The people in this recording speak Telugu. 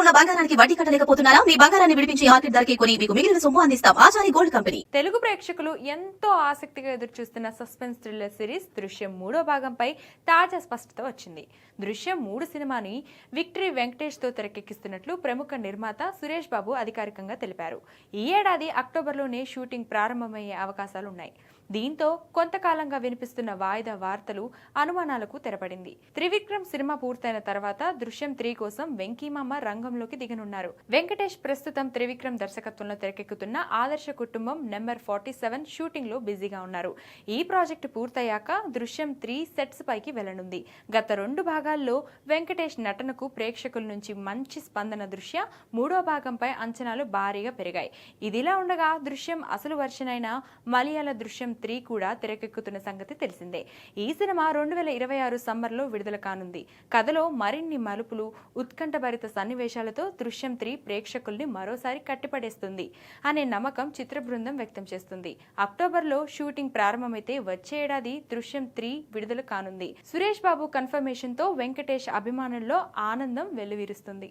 ఉన్న బంగారానికి వడ్డీ కట్టలేకపోతున్నారా? మీ బంగారాన్ని విడిపించి మార్కెట్ ధరకే కొని మీకు మిగిలిన సొమ్ము అందిస్తాం. Achari gold company. తెలుగు ప్రేక్షకులు ఎంతో ఆసక్తిగా ఎదురుచూస్తున్న సస్పెన్స్ థ్రిల్లర్ సిరీస్ దృశ్యం 3వ భాగంపై తాజా స్పష్టత వచ్చింది. దృశ్యం 3 సినిమాని విక్టరీ వెంకటేష్ తో తెరకెక్కిస్తున్నట్లు ప్రముఖ నిర్మాత సురేష్ బాబు అధికారికంగా తెలిపారు. ఈ ఏడాది అక్టోబర్లోనే షూటింగ్ ప్రారంభమయ్యే అవకాశాలున్నాయి. దీంతో కొంతకాలంగా వినిపిస్తున్న వాయిదా వార్తలు అనుమానాలకు తెరపడింది. త్రివిక్రమ్ సినిమా పూర్తయిన తర్వాత దృశ్యం 3 కోసం వెంకీమామ రంగంలోకి దిగనున్నారు. వెంకటేష్ ప్రస్తుతం త్రివిక్రమ్ దర్శకత్వంలో తెరకెక్కుతున్న ఆదర్శ కుటుంబం నెంబర్ 47 షూటింగ్ లో బిజీగా ఉన్నారు. ఈ ప్రాజెక్టు పూర్తయ్యాక దృశ్యం 3 సెట్స్ పైకి వెళ్లనుంది. గత 2 భాగాల్లో వెంకటేష్ నటనకు ప్రేక్షకుల నుంచి మంచి స్పందన దృష్ట్యా 3వ భాగంపై అంచనాలు భారీగా పెరిగాయి. ఇదిలా ఉండగా దృశ్యం అసలు వర్షన్ అయిన మలయాళ దృశ్యం 3 కూడా తెరకెక్కుతున్న సంగతి తెలిసిందే. ఈ సినిమా 2026 సమ్మర్లో విడుదల కానుంది. కథలో మరిన్ని మలుపులు, ఉత్కంఠభరిత సన్నివేశాలతో దృశ్యం 3 ప్రేక్షకుల్ని మరోసారి కట్టిపడేస్తుంది అనే నమ్మకం చిత్ర బృందం వ్యక్తం చేస్తుంది. అక్టోబర్లో షూటింగ్ ప్రారంభమైతే వచ్చే ఏడాది దృశ్యం 3 విడుదల కానుంది. సురేష్ బాబు కన్ఫర్మేషన్ తో వెంకటేష్ అభిమానుల్లో ఆనందం వెల్లువిరుస్తుంది.